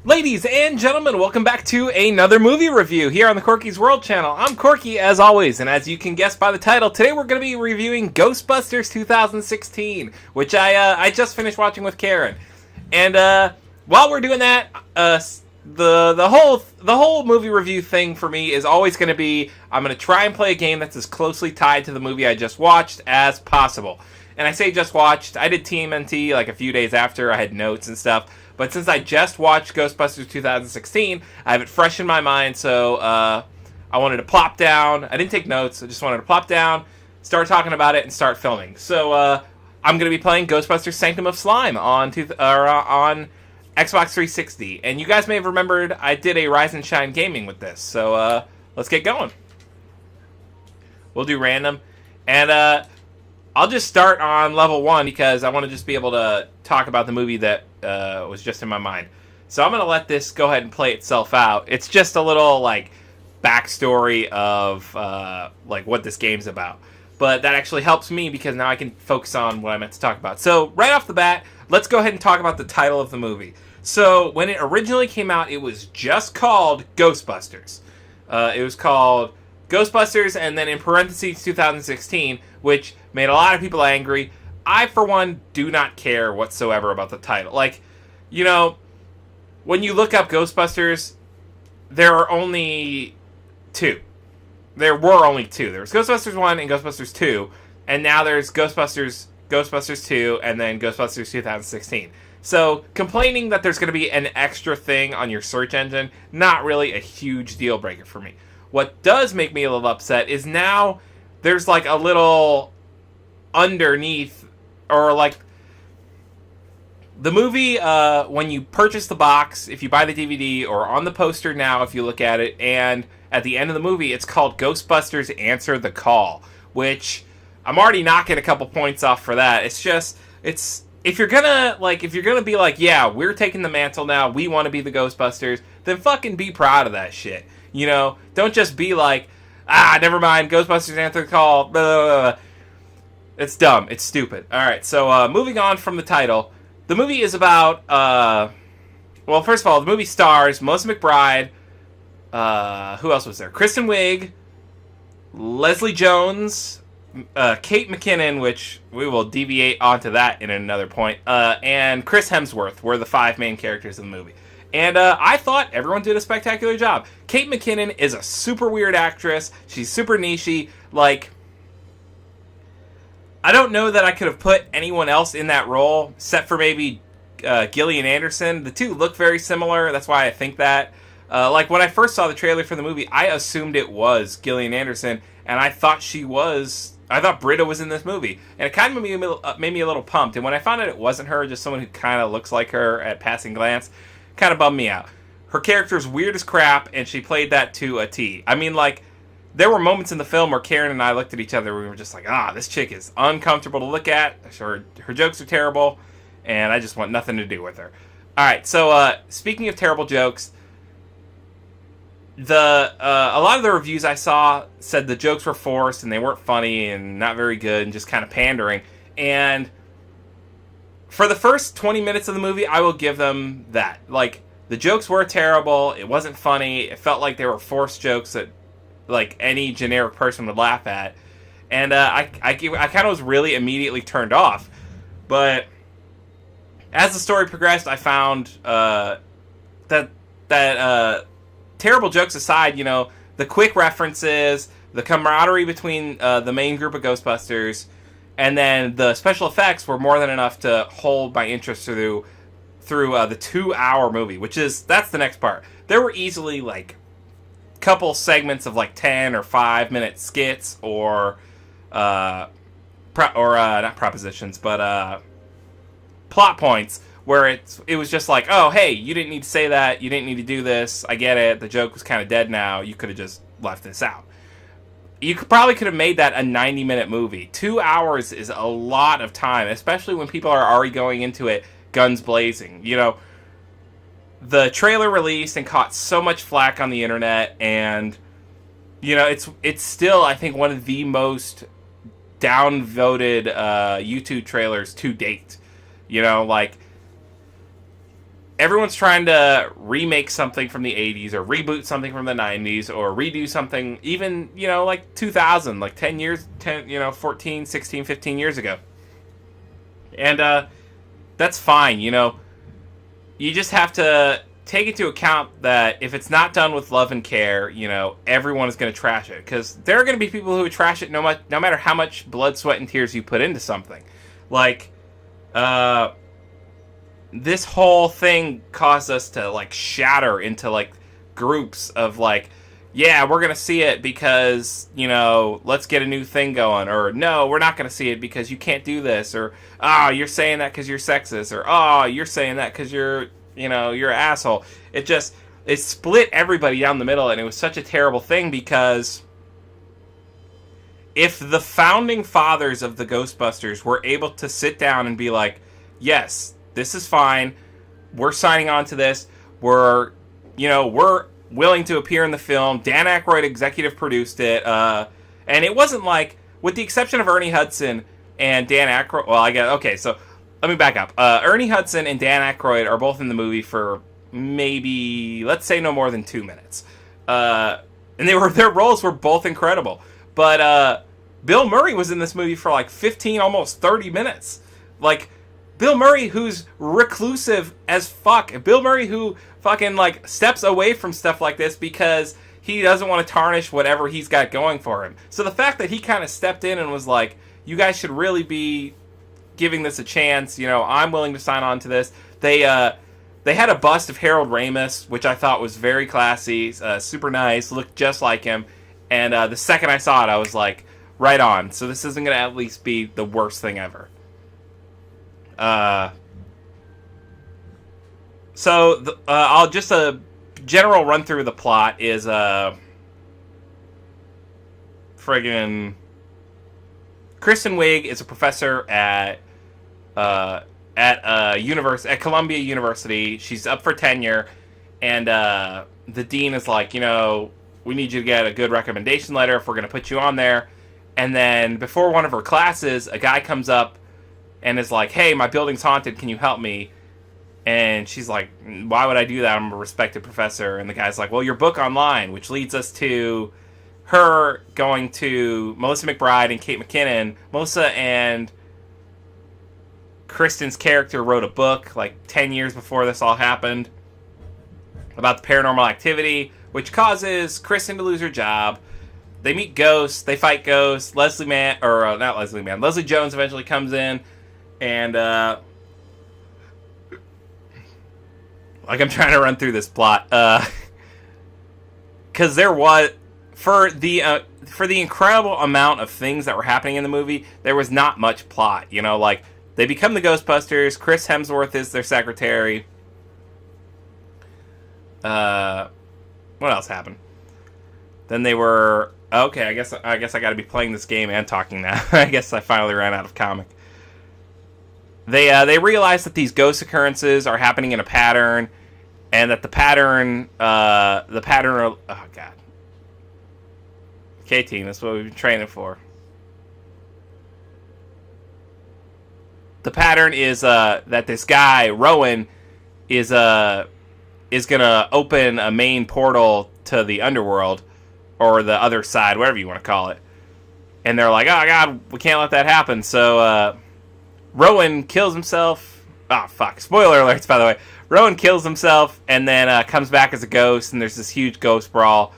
Ladies and gentlemen, welcome back to another movie review here on the Corky's World channel. I'm Corky, as always, and as you can guess by the title, today we're going to be reviewing Ghostbusters 2016, which I just finished watching with Karen. And while we're doing that, the whole movie review thing for me is always going to be, I'm going to try and play a game that's as closely tied to the movie I just watched as possible. And I say just watched, I did TMNT like a few days after, I had notes and stuff. But since I just watched Ghostbusters 2016, I have it fresh in my mind, so I wanted to plop down. I didn't take notes, I just wanted to plop down, start talking about it, and start filming. So I'm going to be playing Ghostbusters Sanctum of Slime on Xbox 360. And you guys may have remembered I did a Rise and Shine Gaming with this, so let's get going. We'll do random. And I'll just start on level 1 because I want to just be able to talk about the movie that was just in my mind. So I'm going to let this go ahead and play itself out. It's just a little, like, backstory of, like, what this game's about. But that actually helps me because now I can focus on what I meant to talk about. So, right off the bat, let's go ahead and talk about the title of the movie. So, when it originally came out, it was just called Ghostbusters. It was called Ghostbusters, and then in parentheses 2016, which made a lot of people angry. I, for one, do not care whatsoever about the title. Like, you know, when you look up Ghostbusters, there are only two. There were only two. There was Ghostbusters 1 and Ghostbusters 2, and now there's Ghostbusters 2, and then Ghostbusters 2016. So, complaining that there's going to be an extra thing on your search engine, not really a huge deal breaker for me. What does make me a little upset is now there's like a little underneath, or like the movie, when you purchase the box, if you buy the DVD, or on the poster now if you look at it, and at the end of the movie it's called Ghostbusters Answer the Call, which I'm already knocking a couple points off for that. It's just, it's, if you're gonna be like, yeah, we're taking the mantle now, we want to be the Ghostbusters, then fucking be proud of that shit. You know, don't just be like, never mind, Ghostbusters Answer the Call, blah, blah, blah. It's dumb. It's stupid. Alright, so moving on from the title. The movie is about, well, first of all, the movie stars Melissa McBride, who else was there? Kristen Wiig, Leslie Jones, Kate McKinnon, which we will deviate onto that in another point, and Chris Hemsworth were the 5 main characters in the movie. And I thought everyone did a spectacular job. Kate McKinnon is a super weird actress. She's super nichey. Like, I don't know that I could have put anyone else in that role, except for maybe Gillian Anderson. The two look very similar. That's why I think that. Like, when I first saw the trailer for the movie, I assumed it was Gillian Anderson, and I thought Britta was in this movie. And it kind of made me a little pumped. And when I found out it wasn't her, just someone who kind of looks like her at passing glance, kind of bummed me out. Her character's weird as crap, and she played that to a T. I mean, like, there were moments in the film where Karen and I looked at each other and we were just like, this chick is uncomfortable to look at. Her jokes are terrible, and I just want nothing to do with her. Alright, so speaking of terrible jokes, a lot of the reviews I saw said the jokes were forced and they weren't funny and not very good and just kind of pandering. And for the first 20 minutes of the movie, I will give them that. Like, the jokes were terrible, it wasn't funny, it felt like they were forced jokes that, like, any generic person would laugh at. And I kind of was really immediately turned off. But as the story progressed, I found that terrible jokes aside, you know, the quick references, the camaraderie between the main group of Ghostbusters, and then the special effects were more than enough to hold my interest through the 2-hour movie, that's the next part. There were easily, like, couple segments of, like, 10 or 5-minute skits or not propositions, but plot points where it was just like, oh, hey, you didn't need to say that, you didn't need to do this, I get it, the joke was kind of dead now, you could have just left this out. You probably could have made that a 90-minute movie. 2 hours is a lot of time, especially when people are already going into it guns blazing. You know, the trailer released and caught so much flack on the internet, and, you know, it's still, I think, one of the most downvoted YouTube trailers to date. You know, like, everyone's trying to remake something from the 80s or reboot something from the 90s or redo something even, like 2000, like 10 years, 14, 16, 15 years ago. And that's fine, You just have to take into account that if it's not done with love and care, everyone is going to trash it. Because there are going to be people who would trash it no matter how much blood, sweat, and tears you put into something. Like, this whole thing caused us to, like, shatter into, like, groups of, like, yeah, we're going to see it because, let's get a new thing going. Or, no, we're not going to see it because you can't do this. Or, you're saying that because you're sexist. Or, you're saying that because you're an asshole. It split everybody down the middle, and it was such a terrible thing because if the founding fathers of the Ghostbusters were able to sit down and be like, yes, this is fine, we're signing on to this, we're willing to appear in the film, Dan Aykroyd executive produced it, and it wasn't like, with the exception of Ernie Hudson and Dan Aykroyd, so let me back up. Ernie Hudson and Dan Aykroyd are both in the movie for maybe, let's say, no more than 2 minutes. And their roles were both incredible. But Bill Murray was in this movie for like 15, almost 30 minutes. Like, Bill Murray, who's reclusive as fuck. Bill Murray, who fucking, like, steps away from stuff like this because he doesn't want to tarnish whatever he's got going for him. So the fact that he kind of stepped in and was like, you guys should really be giving this a chance, I'm willing to sign on to this. They had a bust of Harold Ramis, which I thought was very classy, super nice, looked just like him, and the second I saw it, I was like, right on. So this isn't going to at least be the worst thing ever. I'll just a general run through the plot is friggin' Kristen Wiig is a professor at Columbia University. She's up for tenure, and the dean is like, we need you to get a good recommendation letter if we're going to put you on there. And then before one of her classes, a guy comes up and is like, hey, my building's haunted, can you help me? And she's like, why would I do that? I'm a respected professor. And the guy's like, well, your book online, which leads us to her going to Melissa McBride and Kate McKinnon. Melissa and Kristen's character wrote a book like 10 years before this all happened about the paranormal activity, which causes Kristen to lose her job. They meet ghosts, they fight ghosts. Leslie Jones eventually comes in, and I'm trying to run through this plot, because there was, for the incredible amount of things that were happening in the movie, there was not much plot. Like, they become the Ghostbusters. Chris Hemsworth is their secretary. What else happened? Then they were, okay, I guess I got to be playing this game and talking now. I guess I finally ran out of comic. They realize that these ghost occurrences are happening in a pattern, and that the pattern, oh god. Okay, team, that's what we've been training for. The pattern is that this guy, Rowan, is gonna open a main portal to the underworld, or the other side, whatever you want to call it. And they're like, oh god, we can't let that happen. So Rowan kills himself. Oh fuck! Spoiler alerts, by the way. Rowan kills himself and then comes back as a ghost, and there's this huge ghost brawl,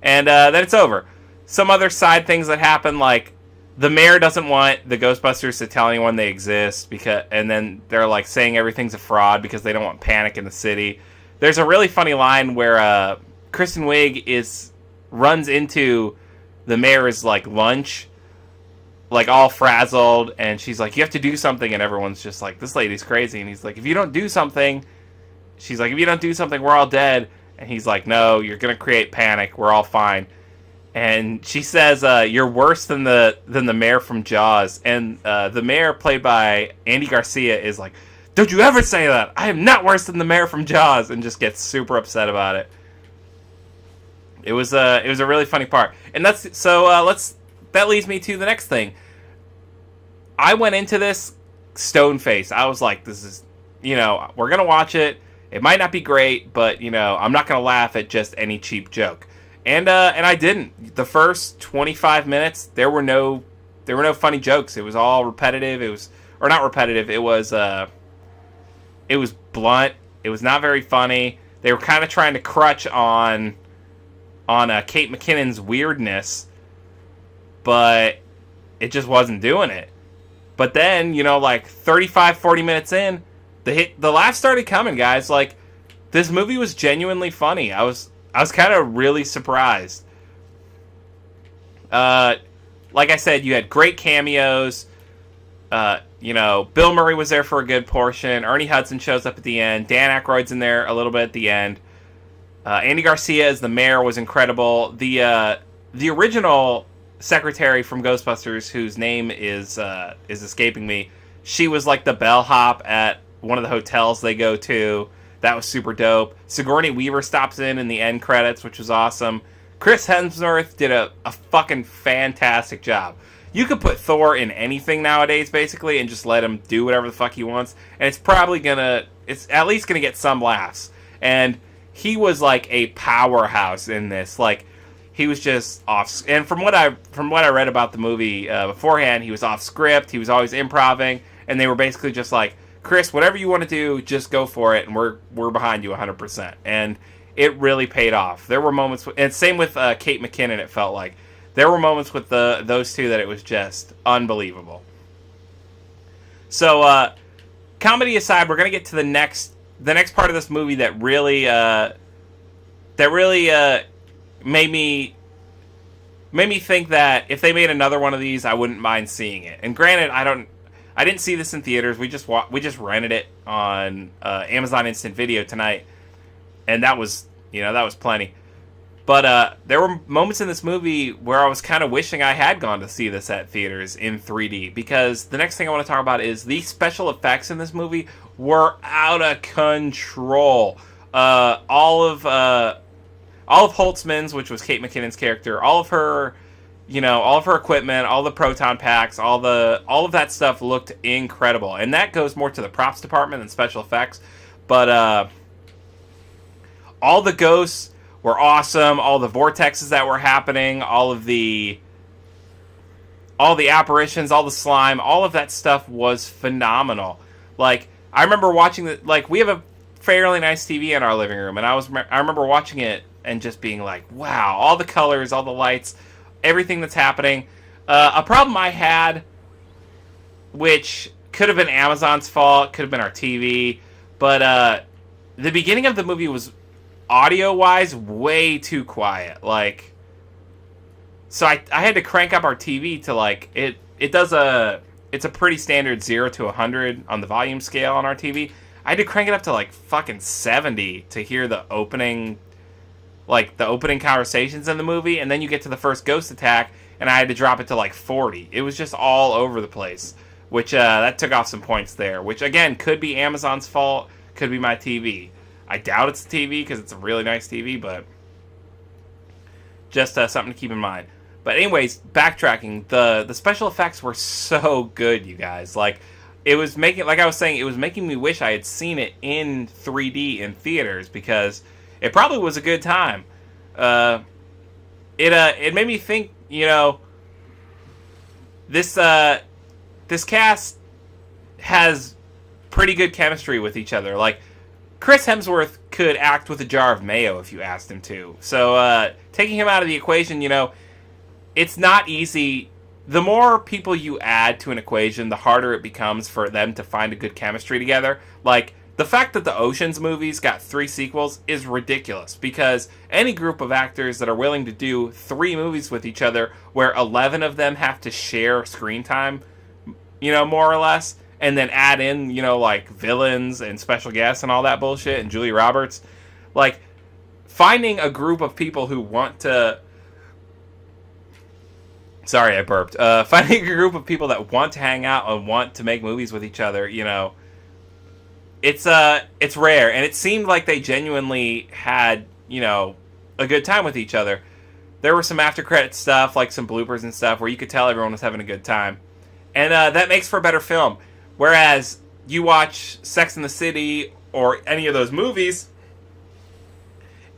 and then it's over. Some other side things that happen, like the mayor doesn't want the Ghostbusters to tell anyone they exist, and then they're like saying everything's a fraud because they don't want panic in the city. There's a really funny line where Kristen Wiig runs into the mayor's like lunch, like all frazzled, and she's like, you have to do something, and everyone's just like, this lady's crazy. And he's like, if you don't do something, she's like, if you don't do something, we're all dead. And he's like, no, you're gonna create panic, we're all fine. And she says, you're worse than the mayor from Jaws. And the mayor, played by Andy Garcia, is like, don't you ever say that, I am not worse than the mayor from Jaws, and just gets super upset about it. It was a really funny part. And that leads me to the next thing. I went into this stone-faced. I was like, this is, we're going to watch it. It might not be great, but I'm not gonna laugh at just any cheap joke. And I didn't. The first 25 minutes, there were no funny jokes. It was all repetitive. Or not repetitive. It was blunt. It was not very funny. They were kind of trying to crutch on Kate McKinnon's weirdness, but it just wasn't doing it. But then, 35, 40 minutes in, the laughs started coming, guys. Like, this movie was genuinely funny. I was kind of really surprised. Like I said, you had great cameos. Bill Murray was there for a good portion. Ernie Hudson shows up at the end. Dan Aykroyd's in there a little bit at the end. Andy Garcia as the mayor was incredible. The original secretary from Ghostbusters, whose name is escaping me, she was like the bellhop at one of the hotels they go to. That was super dope. Sigourney Weaver stops in the end credits, which was awesome. Chris Hemsworth did a fucking fantastic job. You could put Thor in anything nowadays, basically, and just let him do whatever the fuck he wants, and it's at least gonna get some laughs. And he was like a powerhouse in this. Like, he was just off. And from what I read about the movie beforehand, he was off script. He was always improvising, and they were basically just like, Chris, whatever you want to do, just go for it, and we're behind you 100%. And it really paid off. There were moments, and same with Kate McKinnon. It felt like there were moments with those two that it was just unbelievable. So, comedy aside, we're gonna get to the next part of this movie that really made me think that if they made another one of these, I wouldn't mind seeing it. And granted, I didn't see this in theaters. We just rented it on Amazon Instant Video tonight, and that was plenty. But there were moments in this movie where I was kind of wishing I had gone to see this at theaters in 3D, because the next thing I want to talk about is the special effects in this movie were out of control. All of Holtzman's, which was Kate McKinnon's character, all of her equipment, all the proton packs, all of that stuff looked incredible. And that goes more to the props department than special effects. But all the ghosts were awesome. All the vortexes that were happening, all the apparitions, all the slime, all of that stuff was phenomenal. Like, I remember watching we have a fairly nice TV in our living room, and I remember watching it and just being like, wow, all the colors, all the lights, everything that's happening. A problem I had, which could have been Amazon's fault, could have been our TV, but the beginning of the movie was, audio-wise, way too quiet. Like, so I had to crank up our TV to, it's a pretty standard 0 to 100 on the volume scale on our TV. I had to crank it up to, fucking 70 to hear the opening conversations in the movie, and then you get to the first ghost attack, and I had to drop it to, 40. It was just all over the place, which, that took off some points there, which, again, could be Amazon's fault, could be my TV. I doubt it's the TV, because it's a really nice TV, but just something to keep in mind. But anyways, backtracking, the special effects were so good, you guys. It was making me wish I had seen it in 3D in theaters, because it probably was a good time. It made me think, this cast has pretty good chemistry with each other. Chris Hemsworth could act with a jar of mayo if you asked him to. So, taking him out of the equation, it's not easy. The more people you add to an equation, the harder it becomes for them to find a good chemistry together. The fact that the Ocean's movies got 3 sequels is ridiculous, because any group of actors that are willing to do 3 movies with each other, where 11 of them have to share screen time, more or less, and then add in, villains and special guests and all that bullshit, and Julia Roberts. Finding a group of people who want to... Sorry, I burped. Finding a group of people that want to hang out and want to make movies with each other, it's rare. And it seemed like they genuinely had, a good time with each other. There were some after-credit stuff, some bloopers and stuff, where you could tell everyone was having a good time. And that makes for a better film. Whereas you watch Sex and the City or any of those movies.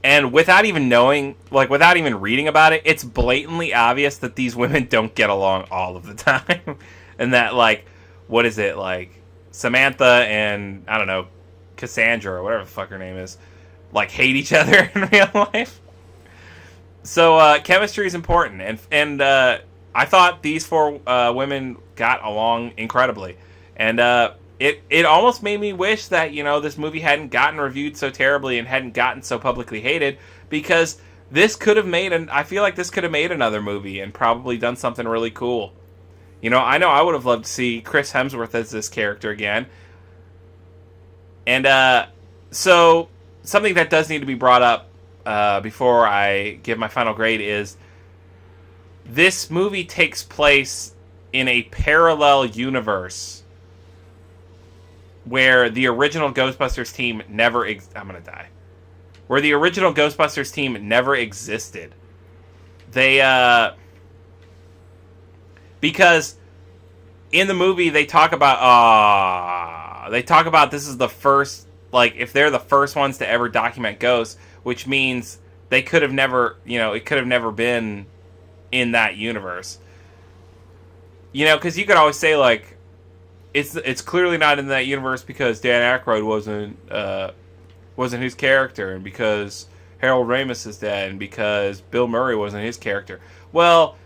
And without even knowing, like, without even reading about it, it's blatantly obvious that these women don't get along all of the time. And that, like, what is it, like, Samantha and, I don't know, Cassandra, or whatever the fuck her name is, like, hate each other in real life. So, chemistry is important. And I thought these four women got along incredibly. And, It almost made me wish that, you know, this movie hadn't gotten reviewed so terribly and hadn't gotten so publicly hated, because this could have made I feel like this could have made another movie and probably done something really cool. You know I would have loved to see Chris Hemsworth as this character again. And so something that does need to be brought up before I give my final grade is this movie takes place in a parallel universe where the original Ghostbusters team never... I'm gonna die. Where the original Ghostbusters team never existed. They, because in the movie they talk about... this is the first... Like, if they're the first ones to ever document ghosts, which means they could have never... You know, it could have never been in that universe. You know, because you could always say, like... It's clearly not in that universe because Dan Aykroyd wasn't his character, and because Harold Ramis is dead, and because Bill Murray wasn't his character. Well,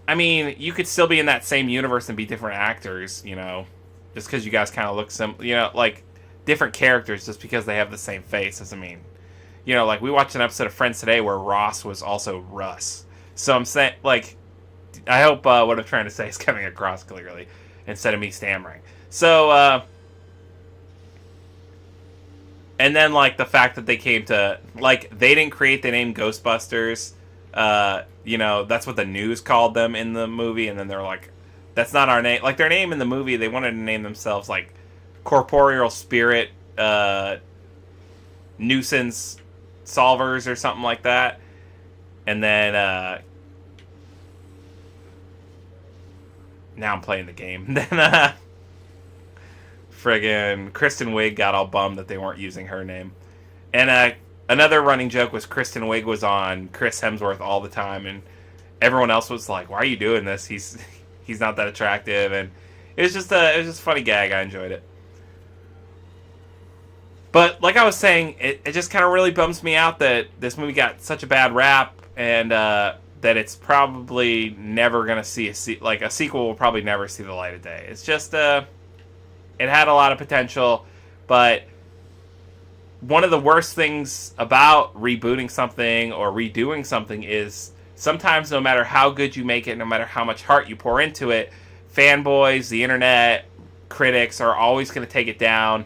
I mean, you could still be in that same universe and be different actors, you know, just because you guys kind of look you know, like different characters just because they have the same face doesn't mean, you know, like we watched an episode of Friends today where Ross was also Russ. So I'm saying, like, I hope what I'm trying to say is coming across clearly, instead of me stammering. So, and then, like, the fact that they came to, like, they didn't create the name Ghostbusters. You know, that's what the news called them in the movie, and then they're like, that's not our name. Like, their name in the movie, they wanted to name themselves, like, Corporeal Spirit Nuisance Solvers or something like that. And then, now I'm playing the game. Then, friggin' Kristen Wiig got all bummed that they weren't using her name. And another running joke was Kristen Wiig was on Chris Hemsworth all the time, and everyone else was like, "Why are you doing this? He's not that attractive." And it was just a funny gag. I enjoyed it. But like I was saying, it just kind of really bums me out that this movie got such a bad rap, and that it's probably never going to see a sequel will probably never see the light of day. It's just, it had a lot of potential, but one of the worst things about rebooting something or redoing something is sometimes no matter how good you make it, no matter how much heart you pour into it, fanboys, the internet, critics are always going to take it down.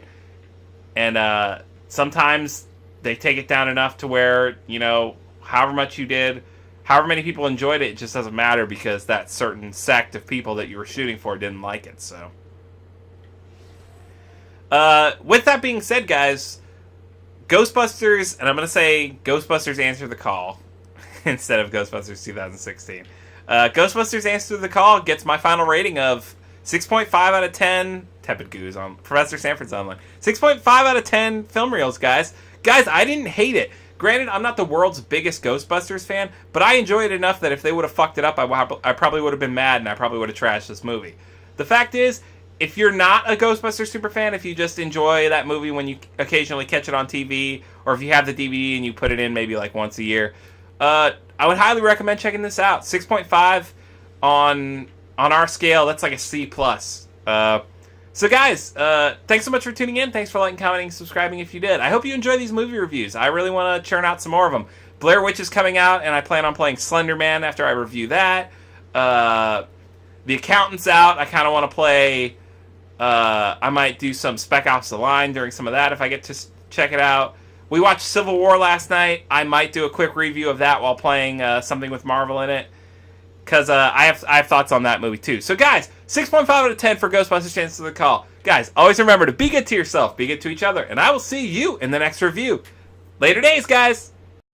And sometimes they take it down enough to where, you know, however much you did, however many people enjoyed it, it just doesn't matter because that certain sect of people that you were shooting for didn't like it. So, with that being said, guys, Ghostbusters, and I'm going to say Ghostbusters Answer the Call instead of Ghostbusters 2016. Ghostbusters Answer the Call gets my final rating of 6.5 out of 10. Tepid Goose on Professor Sanford's online. 6.5 out of 10 film reels, guys. Guys, I didn't hate it. Granted, I'm not the world's biggest Ghostbusters fan, but I enjoy it enough that if they would have fucked it up, I probably would have been mad and I probably would have trashed this movie. The fact is, if you're not a Ghostbusters super fan, if you just enjoy that movie when you occasionally catch it on TV, or if you have the DVD and you put it in maybe like once a year, I would highly recommend checking this out. 6.5 on our scale, that's like a C+. So guys, thanks so much for tuning in. Thanks for liking, commenting, subscribing if you did. I hope you enjoy these movie reviews. I really want to churn out some more of them. Blair Witch is coming out, and I plan on playing Slender Man after I review that. The Accountant's out. I kind of want to play... I might do some Spec Ops: The Line during some of that if I get to check it out. We watched Civil War last night. I might do a quick review of that while playing something with Marvel in it. Because I have thoughts on that movie too. So guys, 6.5 out of 10 for Ghostbusters Answer the Call. Guys, always remember to be good to yourself, be good to each other, and I will see you in the next review. Later days, guys!